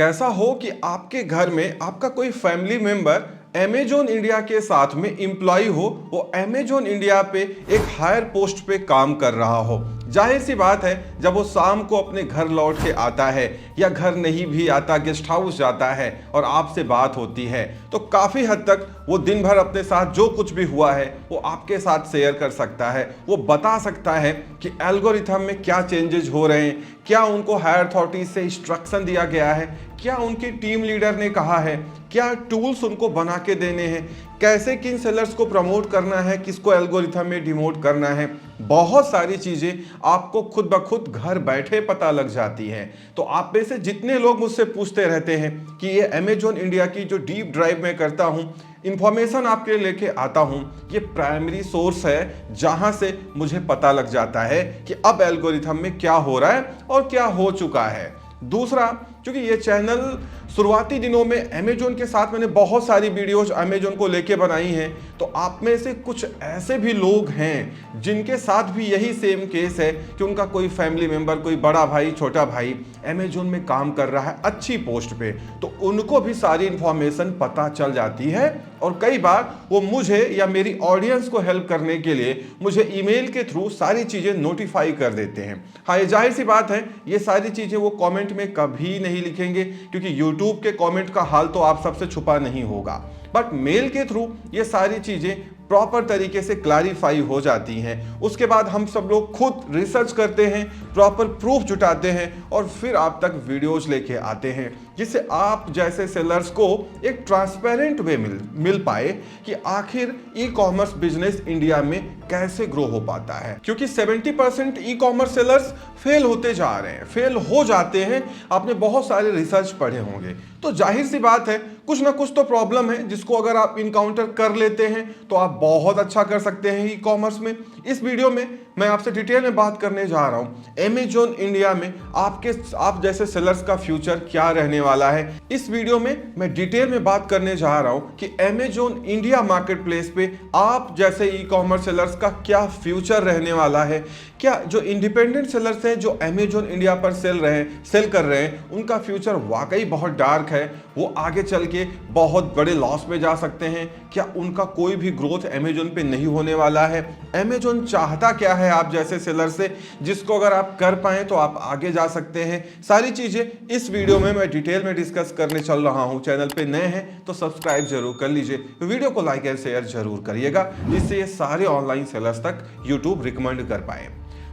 कैसा हो कि आपके घर में आपका कोई फैमिली मेंबर अमेजॉन इंडिया के साथ में एम्प्लॉय हो, वो अमेजॉन इंडिया पे एक हायर पोस्ट पे काम कर रहा हो। जाहिर सी बात है, जब वो शाम को अपने घर लौट के आता है या घर नहीं भी आता, गेस्ट हाउस जाता है और आपसे बात होती है, तो काफ़ी हद तक वो दिन भर अपने साथ जो कुछ भी हुआ है वो आपके साथ शेयर कर सकता है। वो बता सकता है कि एल्गोरिथम में क्या चेंजेस हो रहे हैं, क्या उनको हायर अथॉरिटी से इंस्ट्रक्शन दिया गया है, क्या उनकी टीम लीडर ने कहा है, क्या टूल्स उनको बना के देने हैं, कैसे किन सेलर्स को प्रमोट करना है, किसको एल्गोरिथम में डिमोट करना है। बहुत सारी चीज़ें आपको खुद ब खुद घर बैठे पता लग जाती हैं। तो आप में से जितने लोग मुझसे पूछते रहते हैं कि ये अमेजॉन इंडिया की जो डीप ड्राइव में करता हूँ, इंफॉर्मेशन आपके लिए लेके आता हूँ, ये प्राइमरी सोर्स है जहाँ से मुझे पता लग जाता है कि अब एल्गोरिथम में क्या हो रहा है और क्या हो चुका है। दूसरा, क्योंकि ये चैनल शुरुआती दिनों में अमेजॉन के साथ मैंने बहुत सारी वीडियोज अमेजॉन को लेके बनाई हैं, तो आप में से कुछ ऐसे भी लोग हैं जिनके साथ भी यही सेम केस है कि उनका कोई फैमिली मेंबर, कोई बड़ा भाई, छोटा भाई अमेजॉन में काम कर रहा है अच्छी पोस्ट पे, तो उनको भी सारी इंफॉर्मेशन पता चल जाती है। और कई बार वो मुझे या मेरी ऑडियंस को हेल्प करने के लिए मुझे ईमेल के थ्रू सारी चीज़ें नोटिफाई कर देते हैं। हाँ, ये जाहिर सी बात है, ये सारी चीज़ें वो कमेंट में कभी नहीं लिखेंगे, क्योंकि यूट्यूब के कमेंट का हाल तो आप सबसे छुपा नहीं होगा। बट मेल के थ्रू ये सारी चीज़ें प्रॉपर तरीके से क्लैरिफाई हो जाती हैं। उसके बाद हम सब लोग खुद रिसर्च करते हैं, प्रॉपर प्रूफ जुटाते हैं और फिर आप तक वीडियोज लेके आते हैं, जिससे आप जैसे सेलर्स को एक ट्रांसपेरेंट वे मिल पाए कि आखिर ई कॉमर्स बिजनेस इंडिया में कैसे ग्रो हो पाता है। क्योंकि 70% ई कॉमर्स सेलर्स फेल होते जा रहे हैं, फेल हो जाते हैं। आपने बहुत सारे रिसर्च पढ़े होंगे, तो जाहिर सी बात है कुछ ना कुछ तो प्रॉब्लम है, जिसको अगर आप इनकाउंटर कर लेते हैं तो आप बहुत अच्छा कर सकते हैं ई कॉमर्स में। इस वीडियो में मैं आपसे डिटेल में बात करने जा रहा हूं अमेजॉन इंडिया में आप जैसे सेलर्स का फ्यूचर क्या रहने वाला है। इस वीडियो में मैं डिटेल में बात करने जा रहा हूं कि अमेजॉन इंडिया मार्केट प्लेस पे आप जैसे ई कॉमर्स सेलर्स का क्या फ्यूचर रहने वाला है। क्या जो इंडिपेंडेंट सेलर्स हैं जो अमेजॉन इंडिया पर सेल कर रहे हैं, उनका फ्यूचर वाकई बहुत डार्क है, वो आगे चल के बहुत बड़े लॉस में जा सकते हैं। क्या उनका कोई भी ग्रोथ अमेजॉन पे नहीं होने वाला है। अमेजॉन चाहता क्या है आप जैसे सेलर से, जिसको अगर आप कर पाए तो आप आगे जा सकते हैं। सारी चीजें इस वीडियो में मैं डिटेल में डिस्कस करने चल रहा हूं। चैनल पे नए हैं तो सब्सक्राइब जरूर कर लीजिए, वीडियो को लाइक और शेयर जरूर करिएगा, जिससे ये सारे ऑनलाइन सेलर्स तक यूट्यूब रिकमेंड कर पाए।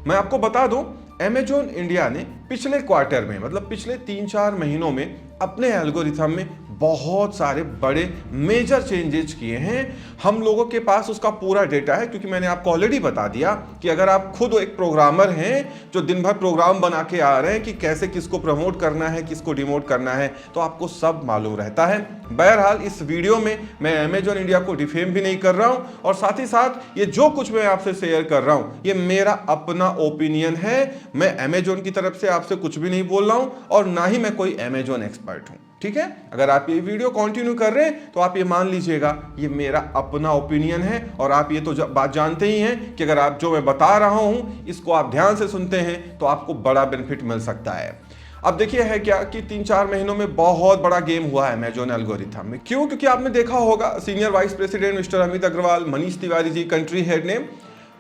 मैं आपको बता दूं, अमेजॉन इंडिया ने पिछले क्वार्टर में, मतलब पिछले 3-4 महीनों में अपने एल्गोरिथम में बहुत सारे बड़े मेजर चेंजेस किए हैं। हम लोगों के पास उसका पूरा डेटा है, क्योंकि मैंने आपको ऑलरेडी बता दिया कि अगर आप खुद एक प्रोग्रामर हैं जो दिन भर प्रोग्राम बना के आ रहे हैं कि कैसे किसको प्रमोट करना है, किसको डिमोट करना है, तो आपको सब मालूम रहता है। बहरहाल इस वीडियो में मैं अमेजॉन इंडिया को डिफेम भी नहीं कर रहा हूं, और साथ ही साथ ये जो कुछ मैं आपसे शेयर कर रहा हूं ये मेरा अपना ओपिनियन है। मैं अमेजॉन की तरफ से आपसे कुछ भी नहीं बोल रहा हूं और ना ही मैं कोई अमेजॉन एक्सपर्ट हूं, ठीक है। अगर आप ये वीडियो कंटिन्यू कर रहे हैं तो आप ये मान लीजिएगा ये मेरा अपना ओपिनियन है, और आप ये तो बात जानते ही हैं कि अगर आप जो मैं बता रहा हूं इसको आप ध्यान से सुनते हैं तो आपको बड़ा बेनिफिट मिल सकता है। अब देखिए है क्या कि 3-4 महीनों में बहुत बड़ा गेम हुआ है अमेजॉन एल्गोरिथम में। क्यों? क्योंकि आपने देखा होगा senior vice president mister Amit Agarwal, Manish Tiwari ji, country head ने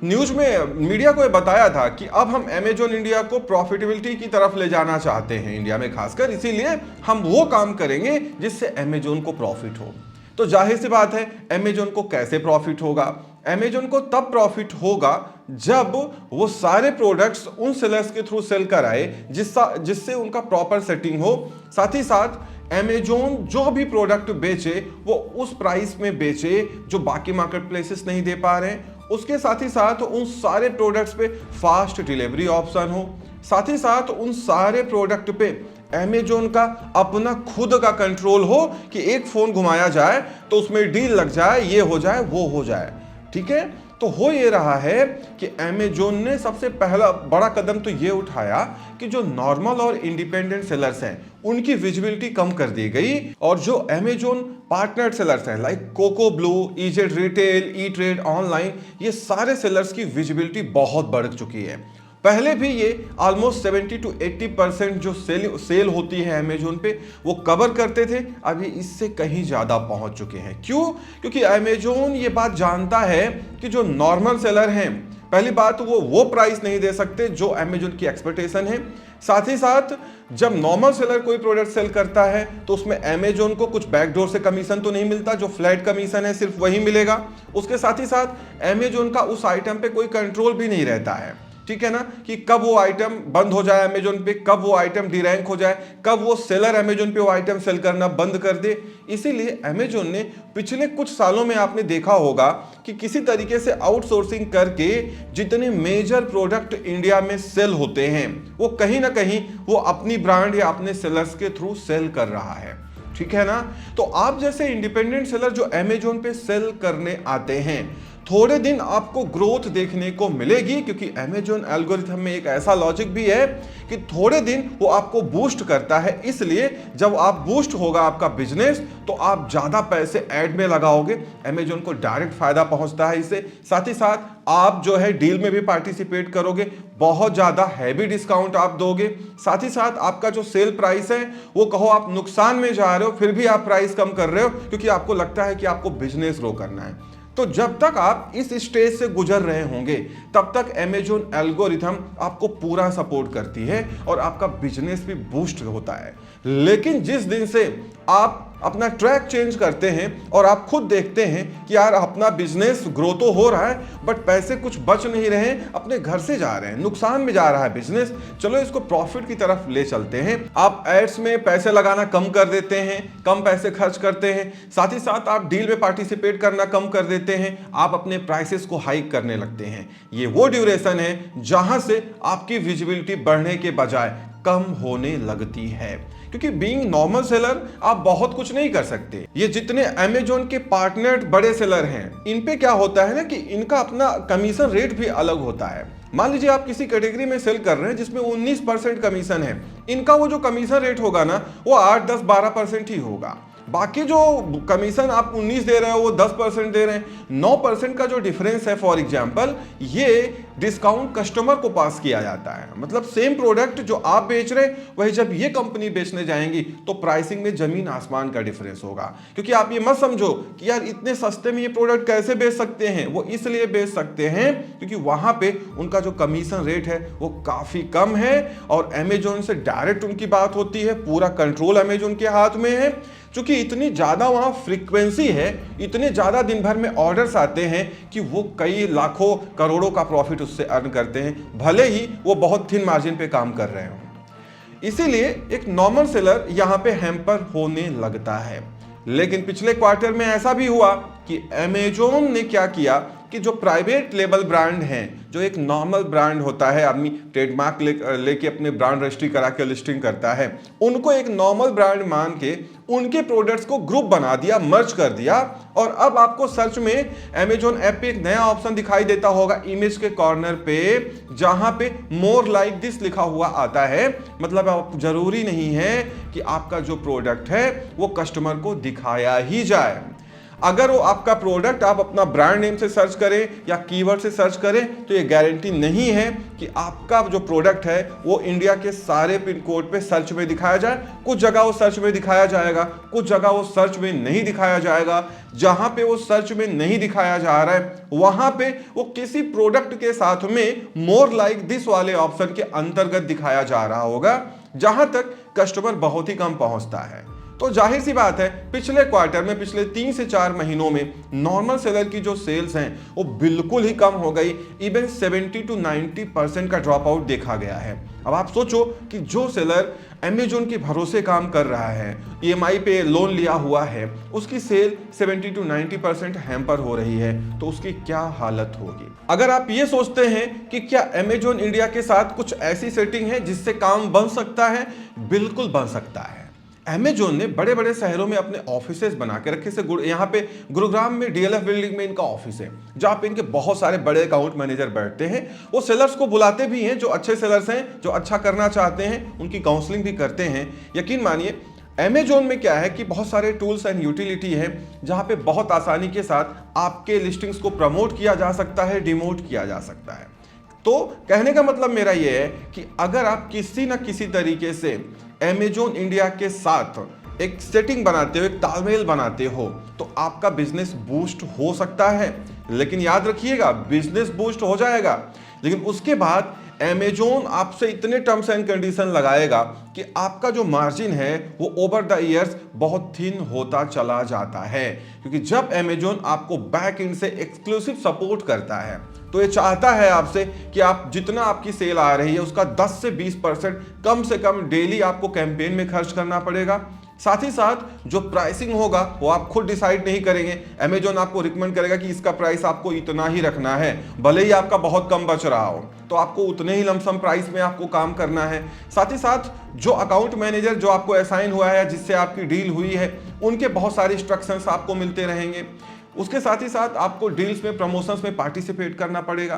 न्यूज में मीडिया को ये बताया था कि अब हम अमेजॉन इंडिया को प्रॉफिटेबिलिटी की तरफ ले जाना चाहते हैं इंडिया में खासकर, इसीलिए हम वो काम करेंगे जिससे अमेजॉन को प्रॉफिट हो। तो जाहिर सी बात है अमेजॉन को कैसे प्रॉफिट होगा? अमेजॉन को तब प्रॉफिट होगा जब वो सारे प्रोडक्ट्स उन सेलर्स के थ्रू सेल कराए जिससे उनका प्रॉपर सेटिंग हो। साथ ही साथ अमेजॉन जो भी प्रोडक्ट बेचे वो उस प्राइस में बेचे जो बाकी मार्केट प्लेसेस नहीं दे पा रहे हैं। उसके साथ ही साथ उन सारे प्रोडक्ट्स पे फास्ट डिलीवरी ऑप्शन हो। साथ ही साथ उन सारे प्रोडक्ट पे अमेजॉन का अपना खुद का कंट्रोल हो कि एक फोन घुमाया जाए तो उसमें डील लग जाए, ये हो जाए, वो हो जाए, ठीक है। तो हो ये रहा है कि अमेजॉन ने सबसे पहला बड़ा कदम तो ये उठाया कि जो नॉर्मल और इंडिपेंडेंट सेलर्स हैं उनकी विजिबिलिटी कम कर दी गई, और जो अमेजॉन पार्टनर सेलर्स हैं like Cocoblu, EZ retail, Etrade online, ये सारे सेलर्स की विजिबिलिटी बहुत बढ़ चुकी है। पहले भी ये ऑलमोस्ट 70 to 80% जो सेल होती है अमेजोन पे वो कवर करते थे, अभी इससे कहीं ज़्यादा पहुंच चुके हैं। क्यों? क्योंकि अमेजोन ये बात जानता है कि जो नॉर्मल सेलर हैं, पहली बात वो प्राइस नहीं दे सकते जो अमेजोन की एक्सपेक्टेशन है। साथ ही साथ जब नॉर्मल सेलर कोई प्रोडक्ट सेल करता है तो उसमें अमेजोन को कुछ बैकडोर से कमीशन तो नहीं मिलता, जो फ्लैट कमीशन है सिर्फ वही मिलेगा। उसके साथ ही साथ अमेजोन का उस आइटम पे कोई कंट्रोल भी नहीं रहता है, ठीक है ना, कि कब वो आइटम बंद हो जाए अमेजोन पे, कब वो आइटम डीरैंक हो जाए, कब वो सेलर अमेजोन पे वो आइटम सेल करना बंद कर दे। इसीलिए अमेजोन ने पिछले कुछ सालों में आपने देखा होगा कि किसी तरीके से आउटसोर्सिंग करके जितने मेजर प्रोडक्ट इंडिया में सेल होते हैं वो कहीं ना कहीं वो अपनी ब्रांड या अपने सेलर्स के थ्रू सेल कर रहा है, ठीक है ना। तो आप जैसे इंडिपेंडेंट सेलर जो अमेजोन पे सेल करने आते हैं, थोड़े दिन आपको ग्रोथ देखने को मिलेगी, क्योंकि अमेजोन एल्गोरिथम में एक ऐसा लॉजिक भी है कि थोड़े दिन वो आपको बूस्ट करता है। इसलिए जब आप बूस्ट होगा आपका बिजनेस तो आप ज्यादा पैसे ऐड में लगाओगे, अमेजोन को डायरेक्ट फायदा पहुंचता है इससे। साथ ही साथ आप जो है डील में भी पार्टिसिपेट करोगे, बहुत ज्यादा हैवी डिस्काउंट आप दोगे। साथ ही साथ आपका जो सेल प्राइस है वो कहो आप नुकसान में जा रहे हो फिर भी आप प्राइस कम कर रहे हो, क्योंकि आपको लगता है कि आपको बिजनेस ग्रो करना है। तो जब तक आप इस स्टेज से गुजर रहे होंगे तब तक अमेजोन एल्गोरिथम आपको पूरा सपोर्ट करती है और आपका बिजनेस भी बूस्ट होता है। लेकिन जिस दिन से आप अपना ट्रैक चेंज करते हैं और आप खुद देखते हैं कि यार अपना बिजनेस ग्रो तो हो रहा है बट पैसे कुछ बच नहीं रहे, अपने घर से जा रहे हैं, नुकसान में जा रहा है बिजनेस, चलो इसको प्रॉफिट की तरफ ले चलते हैं। आप एड्स में पैसे लगाना कम कर देते हैं, कम पैसे खर्च करते हैं। साथ ही साथ आप डील में पार्टिसिपेट करना कम कर देते हैं, आप अपने प्राइसेस को हाइक करने लगते हैं। ये वो ड्यूरेशन है जहां से आपकी विजिबिलिटी बढ़ने के बजाय कम होने लगती है, क्योंकि बीइंग नॉर्मल सेलर आप बहुत कुछ नहीं कर सकते। ये जितने अमेजोन के पार्टनर बड़े सेलर हैं, इन पे क्या होता है ना कि इनका अपना कमीशन रेट भी अलग होता है। मान लीजिए आप किसी कैटेगरी में सेल कर रहे हैं जिसमें 19% कमीशन है, इनका वो जो कमीशन रेट होगा ना वो 8, 10, 12% ही होगा। बाकी जो कमीशन आप 19 दे रहे हो वो 10% दे रहे हैं। 9% का जो डिफरेंस है फॉर एग्जांपल, ये डिस्काउंट कस्टमर को पास किया जाता है। मतलब सेम प्रोडक्ट जो आप बेच रहे हैं वही जब ये कंपनी बेचने जाएंगी तो प्राइसिंग में जमीन आसमान का डिफरेंस होगा। क्योंकि आप ये मत समझो कि यार इतने सस्ते में ये प्रोडक्ट कैसे बेच सकते हैं, वो इसलिए बेच सकते हैं क्योंकि वहां पे उनका जो कमीशन रेट है वो काफी कम है और अमेजोन से डायरेक्ट उनकी बात होती है, पूरा कंट्रोल अमेजोन के हाथ में है। क्योंकि इतनी ज्यादा वहां फ्रीक्वेंसी है, इतने ज्यादा दिन भर में ऑर्डर्स आते हैं कि वो कई लाखों करोड़ों का प्रॉफिट उससे अर्न करते हैं, भले ही वो बहुत थिन मार्जिन पे काम कर रहे हो। इसीलिए एक नॉर्मल सेलर यहां पे हैम्पर होने लगता है। लेकिन पिछले क्वार्टर में ऐसा भी हुआ कि अमेजोन ने क्या किया कि जो प्राइवेट लेबल ब्रांड हैं, जो एक नॉर्मल ब्रांड होता है, आदमी ट्रेडमार्क लेके अपने ब्रांड रजिस्ट्री करा के लिस्टिंग करता है, उनको एक नॉर्मल ब्रांड मान के उनके प्रोडक्ट्स को ग्रुप बना दिया, मर्ज कर दिया। और अब आपको सर्च में अमेजोन ऐप पे एक नया ऑप्शन दिखाई देता होगा इमेज के कॉर्नर पे, जहां पे मोर लाइक दिस लिखा हुआ आता है। मतलब अब जरूरी नहीं है कि आपका जो प्रोडक्ट है वो कस्टमर को दिखाया ही जाए। अगर वो आपका प्रोडक्ट आप अपना ब्रांड नेम से सर्च करें या कीवर्ड से सर्च करें तो ये गारंटी नहीं है कि आपका जो प्रोडक्ट है वो इंडिया के सारे पिन कोड पे सर्च में दिखाया जाए। कुछ जगह वो सर्च में दिखाया जाएगा, कुछ जगह वो सर्च में नहीं दिखाया जाएगा। जहां पे वो सर्च में नहीं दिखाया जा रहा है वहां पे वो किसी प्रोडक्ट के साथ में मोर लाइक दिस वाले ऑप्शन के अंतर्गत दिखाया जा रहा होगा, जहां तक कस्टमर बहुत ही कम पहुंचता है। तो जाहिर सी बात है पिछले क्वार्टर में, पिछले 3 से 4 महीनों में नॉर्मल सेलर की जो सेल्स हैं वो बिल्कुल ही कम हो गई। इवन 70 to 90% का ड्रॉप आउट देखा गया है। अब आप सोचो कि जो सेलर अमेजोन के भरोसे काम कर रहा है, EMI पे लोन लिया हुआ है, उसकी सेल 70 to 90% हैम्पर हो रही है, तो उसकी क्या हालत होगी। अगर आप ये सोचते हैं कि क्या अमेजोन इंडिया के साथ कुछ ऐसी सेटिंग है जिससे काम बन सकता है, बिल्कुल बन सकता है। अमेजोन ने बड़े बड़े शहरों में अपने ऑफिसेज बना के रखे से, यहाँ पे गुरुग्राम में DLF बिल्डिंग में इनका ऑफिस है, जहाँ पे इनके बहुत सारे बड़े अकाउंट मैनेजर बैठते हैं। वो सेलर्स को बुलाते भी हैं, जो अच्छे सेलर्स हैं, जो अच्छा करना चाहते हैं, उनकी काउंसलिंग भी करते हैं। यकीन मानिए अमेजोन में क्या है कि बहुत सारे टूल्स एंड यूटिलिटी है जहाँ पे बहुत आसानी के साथ आपके लिस्टिंग्स को प्रमोट किया जा सकता है, डिमोट किया जा सकता है। तो कहने का मतलब मेरा यह है कि अगर आप किसी न किसी तरीके से अमेजॉन इंडिया के साथ एक सेटिंग बनाते हो, एक तालमेल बनाते हो, तो आपका बिजनेस बूस्ट हो सकता है। लेकिन याद रखिएगा, बिजनेस बूस्ट हो जाएगा, लेकिन उसके बाद अमेजॉन आपसे इतने टर्म्स एंड कंडीशन लगाएगा कि आपका जो मार्जिन है वो ओवर द ईयर्स बहुत थिन होता चला जाता है। क्योंकि जब अमेजॉन आपको बैक एंड से एक्सक्लूसिव सपोर्ट करता है तो ये चाहता है आपसे कि आप जितना आपकी सेल आ रही है उसका 10 से 20% कम से कम डेली आपको कैंपेन में खर्च करना पड़ेगा। साथ ही साथ जो प्राइसिंग होगा वो आप खुद डिसाइड नहीं करेंगे, अमेजॉन आपको रिकमेंड करेगा कि इसका प्राइस आपको इतना ही रखना है, भले ही आपका बहुत कम बच रहा हो तो आपको उतने ही लमसम प्राइस में आपको काम करना है। साथ ही साथ जो अकाउंट मैनेजर जो आपको असाइन हुआ है, जिससे आपकी डील हुई है, उनके बहुत सारे इंस्ट्रक्शंस आपको मिलते रहेंगे। उसके साथ ही साथ आपको डील्स में, प्रमोशंस में पार्टिसिपेट करना पड़ेगा।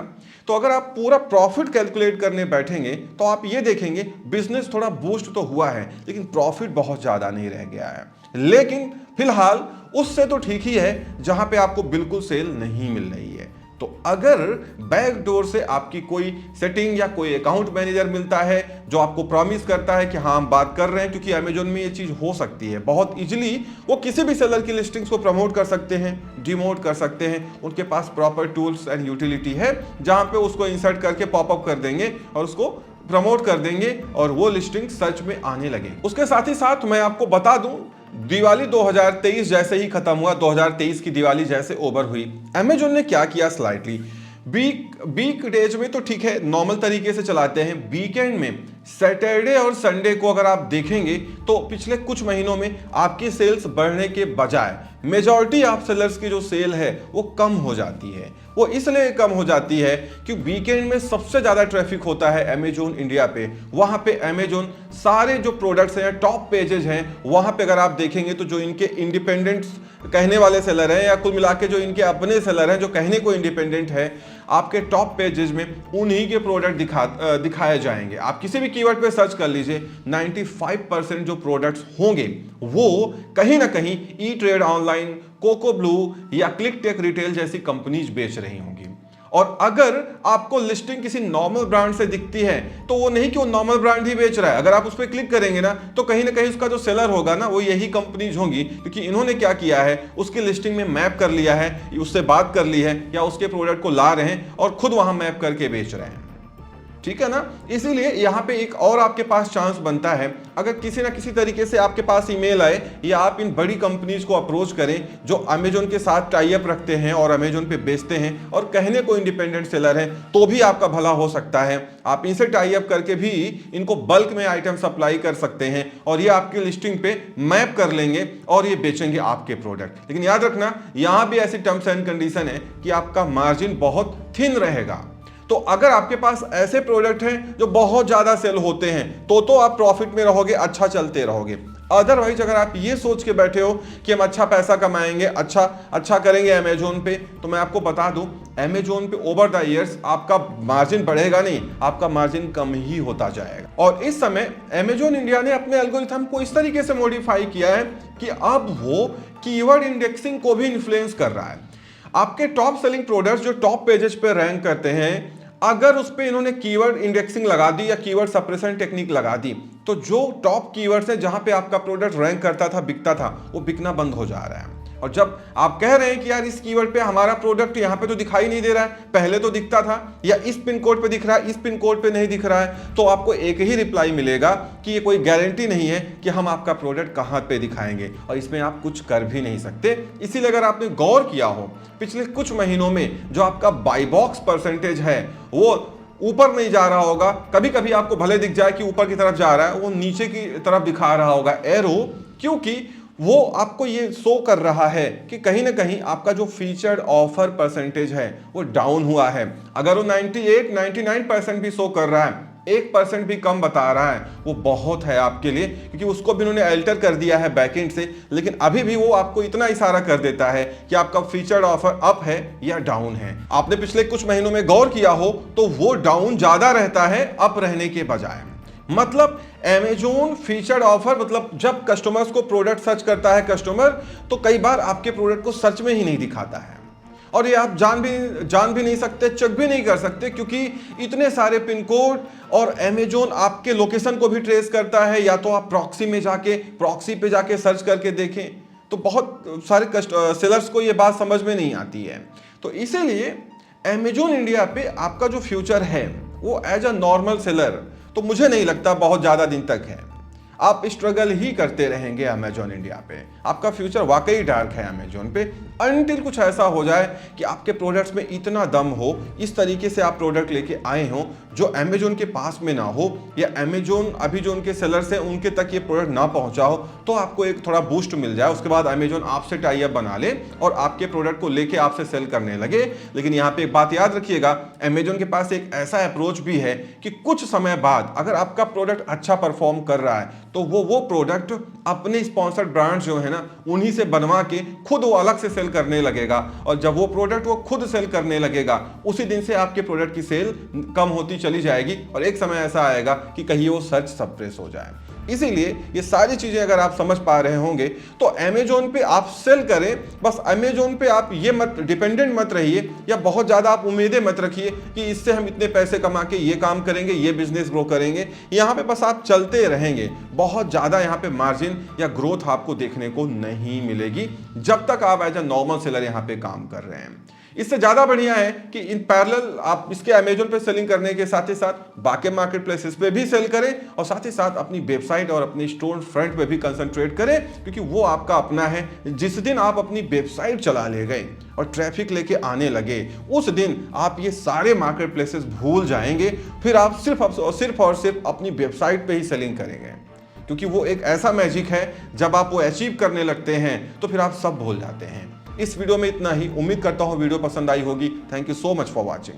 तो अगर आप पूरा प्रॉफिट कैलकुलेट करने बैठेंगे तो आप ये देखेंगे बिजनेस थोड़ा बूस्ट तो हुआ है लेकिन प्रॉफिट बहुत ज्यादा नहीं रह गया है। लेकिन फिलहाल उससे तो ठीक ही है जहां पे आपको बिल्कुल सेल नहीं मिल रही है। तो अगर बैक डोर से आपकी कोई सेटिंग या कोई अकाउंट मैनेजर मिलता है जो आपको प्रॉमिस करता है कि हाँ हम बात कर रहे हैं, क्योंकि अमेजोन में ये चीज हो सकती है बहुत इजीली, वो किसी भी सेलर की लिस्टिंग्स को प्रमोट कर सकते हैं, डिमोट कर सकते हैं। उनके पास प्रॉपर टूल्स एंड यूटिलिटी है जहां पे उसको इंसर्ट करके पॉपअप कर देंगे और उसको प्रमोट कर देंगे और वो लिस्टिंग सर्च में आने लगे। उसके साथ ही साथ मैं आपको बता दूं, दिवाली 2023 जैसे ही खत्म हुआ, 2023 की दिवाली जैसे ओवर हुई, अमेजोन ने क्या किया, स्लाइटली वीक डेज में तो ठीक है नॉर्मल तरीके से चलाते हैं, वीकेंड में सैटरडे और संडे को अगर आप देखेंगे तो पिछले कुछ महीनों में आपकी सेल्स बढ़ने के बजाय मेजॉरिटी ऑफ सेलर्स की जो सेल है वो कम हो जाती है। वो इसलिए कम हो जाती है कि वीकेंड में सबसे ज्यादा ट्रैफिक होता है अमेजोन इंडिया पे। वहां पे अमेजोन सारे जो प्रोडक्ट्स हैं, टॉप पेजेस हैं, वहां पे अगर आप देखेंगे तो जो इनके इंडिपेंडेंट कहने वाले सेलर हैं या कुल मिला के जो इनके अपने सेलर हैं जो कहने को इंडिपेंडेंट है, आपके टॉप पेजेस में उन्हीं के प्रोडक्ट दिखाए जाएंगे। आप किसी भी कीवर्ड पे सर्च कर लीजिए, 95% जो प्रोडक्ट्स होंगे वो कहीं ना कहीं ई ट्रेड ऑनलाइन, कोको ब्लू या क्लिक टेक रिटेल जैसी कंपनीज बेच रही होंगी। और अगर आपको लिस्टिंग किसी नॉर्मल ब्रांड से दिखती है तो वो नहीं कि वो नॉर्मल ब्रांड ही बेच रहा है, अगर आप उस पर क्लिक करेंगे ना तो कहीं ना कहीं उसका जो सेलर होगा ना वो यही कंपनीज होंगी, क्योंकि इन्होंने क्या किया है, उसकी लिस्टिंग में मैप कर लिया है, उससे बात कर ली है या उसके प्रोडक्ट को ला रहे हैं और खुद वहां मैप करके बेच रहे हैं। ठीक है ना। इसीलिए यहां पे एक और आपके पास चांस बनता है, अगर किसी ना किसी तरीके से आपके पास ईमेल आए या आप इन बड़ी कंपनीज को अप्रोच करें जो अमेजोन के साथ टाई अप रखते हैं और अमेजोन पे बेचते हैं और कहने को इंडिपेंडेंट सेलर हैं, तो भी आपका भला हो सकता है। आप इनसे टाई अप करके भी इनको बल्क में आइटम सप्लाई कर सकते हैं और ये आपकी लिस्टिंग पे मैप कर लेंगे और ये बेचेंगे आपके प्रोडक्ट। लेकिन याद रखना, यहां भी ऐसी टर्म्स एंड कंडीशन है कि आपका मार्जिन बहुत थिन रहेगा। तो अगर आपके पास ऐसे प्रोडक्ट हैं जो बहुत ज्यादा सेल होते हैं तो आप प्रॉफिट में रहोगे, अच्छा चलते रहोगे। अदरवाइज अगर आप ये सोच के बैठे हो कि हम अच्छा पैसा कमाएंगे, अच्छा करेंगे अमेजोन पे, तो मैं आपको बता दूं अमेजोन पे ओवर द ईयर्स आपका मार्जिन बढ़ेगा नहीं, आपका मार्जिन कम ही होता जाएगा। और इस समय अमेजोन इंडिया ने अपने एल्गोरिथम को इस तरीके से मॉडिफाई किया है कि अब वो कीवर्ड इंडेक्सिंग को भी इन्फ्लुएंस कर रहा है। आपके टॉप सेलिंग प्रोडक्ट्स जो टॉप पेजेस पे रैंक करते हैं, अगर उस पे इन्होंने कीवर्ड इंडेक्सिंग लगा दी या कीवर्ड सप्रेशन टेक्निक लगा दी तो जो टॉप कीवर्ड्स हैं जहां पे आपका प्रोडक्ट रैंक करता था, बिकता था, वो बिकना बंद हो जा रहा है। और जब आप कह रहे हैं कि यार इस कीवर्ड पे हमारा प्रोडक्ट यहाँ पे तो दिखाई नहीं दे रहा है, पहले तो दिखता था, या इस पिन कोड पे दिख रहा है, इस पिन कोड पे नहीं दिख रहा है, तो आपको एक ही रिप्लाई मिलेगा कि ये कोई गारंटी नहीं है कि हम आपका प्रोडक्ट कहाँ पे दिखाएंगे और इसमें आप कुछ कर भी नहीं सकते। इसीलिए अगर आपने गौर किया हो पिछले कुछ महीनों में जो आपका बाई बॉक्स परसेंटेज है वो ऊपर नहीं जा रहा होगा, कभी कभी आपको भले दिख जाए कि ऊपर की तरफ जा रहा है, वो नीचे की तरफ दिखा रहा होगा एरो, क्योंकि वो आपको ये शो कर रहा है कि कहीं ना कहीं आपका जो फीचर्ड ऑफर परसेंटेज है वो डाउन हुआ है। अगर वो 98-99% भी शो कर रहा है, 1% भी कम बता रहा है, वो बहुत है आपके लिए, क्योंकि उसको भी उन्होंने अल्टर कर दिया है बैकएंड से। लेकिन अभी भी वो आपको इतना इशारा कर देता है कि आपका फीचर्ड ऑफर अप है या डाउन है। आपने पिछले कुछ महीनों में गौर किया हो तो वो डाउन ज्यादा रहता है अप रहने के बजाय। मतलब अमेजोन फीचर्ड ऑफर, मतलब जब कस्टमर्स को प्रोडक्ट सर्च करता है कस्टमर, तो कई बार आपके प्रोडक्ट को सर्च में ही नहीं दिखाता है। और ये आप जान भी नहीं सकते, चेक भी नहीं कर सकते, क्योंकि इतने सारे पिन कोड। और अमेजोन आपके लोकेशन को भी ट्रेस करता है, या तो आप प्रॉक्सी पे जाके सर्च करके देखें, तो बहुत सारे सेलर्स को ये बात समझ में नहीं आती है। तो इसीलिए अमेजोन इंडिया पे आपका जो फ्यूचर है वो एज अ नॉर्मल सेलर तो मुझे नहीं लगता बहुत ज़्यादा दिन तक है। आप स्ट्रगल ही करते रहेंगे अमेजोन इंडिया पे। आपका फ्यूचर वाकई डार्क है अमेजोन पे, अनटिल कुछ ऐसा हो जाए कि आपके प्रोडक्ट्स में इतना दम हो, इस तरीके से आप प्रोडक्ट लेके आए हो जो अमेजोन के पास में ना हो, या अमेजोन अभी जो उनके सेलर्स हैं उनके तक ये प्रोडक्ट ना पहुंचा हो, तो आपको एक थोड़ा बूस्ट मिल जाए। उसके बाद अमेजोन आपसे टाई अप बना ले और आपके प्रोडक्ट को लेके आपसे सेल करने लगे। लेकिन यहाँ पे एक बात याद रखिएगा, अमेजोन के पास एक ऐसा अप्रोच भी है कि कुछ समय बाद अगर आपका प्रोडक्ट अच्छा परफॉर्म कर रहा है तो वो प्रोडक्ट अपने स्पॉन्सर्ड ब्रांड्स जो है ना उन्हीं से बनवा के खुद वो अलग से सेल करने लगेगा। और जब वो प्रोडक्ट वो खुद सेल करने लगेगा, उसी दिन से आपके प्रोडक्ट की सेल कम होती चली जाएगी और एक समय ऐसा आएगा कि कहीं वो सर्च सप्रेस हो जाए। इसीलिए ये सारी चीजें अगर आप समझ पा रहे होंगे तो अमेजोन पे आप सेल करें, बस अमेजोन पे आप ये मत डिपेंडेंट मत रहिए, या बहुत ज्यादा आप उम्मीदें मत रखिए कि इससे हम इतने पैसे कमा के ये काम करेंगे, ये बिजनेस ग्रो करेंगे। यहाँ पे बस आप चलते रहेंगे, बहुत ज्यादा यहाँ पे मार्जिन या ग्रोथ आपको देखने को नहीं मिलेगी जब तक आप एज अ नॉर्मल सेलर यहाँ पे काम कर रहे हैं। इससे ज्यादा बढ़िया है कि इन पैरेलल आप इसके अमेजोन पे सेलिंग करने के साथ ही साथ बाकी मार्केट प्लेसेस पे भी सेल करें, और साथ ही साथ अपनी वेबसाइट और अपनी स्टोर फ्रंट पे भी कंसंट्रेट करें, क्योंकि वो आपका अपना है। जिस दिन आप अपनी वेबसाइट चला ले गए और ट्रैफिक लेके आने लगे, उस दिन आप ये सारे मार्केट प्लेसेस भूल जाएंगे। फिर आप सिर्फ और सिर्फ अपनी वेबसाइट पे ही सेलिंग करेंगे, क्योंकि वो एक ऐसा मैजिक है, जब आप वो अचीव करने लगते हैं तो फिर आप सब भूल जाते हैं। इस वीडियो में इतना ही। उम्मीद करता हूं वीडियो पसंद आई होगी। Thank you so much for watching.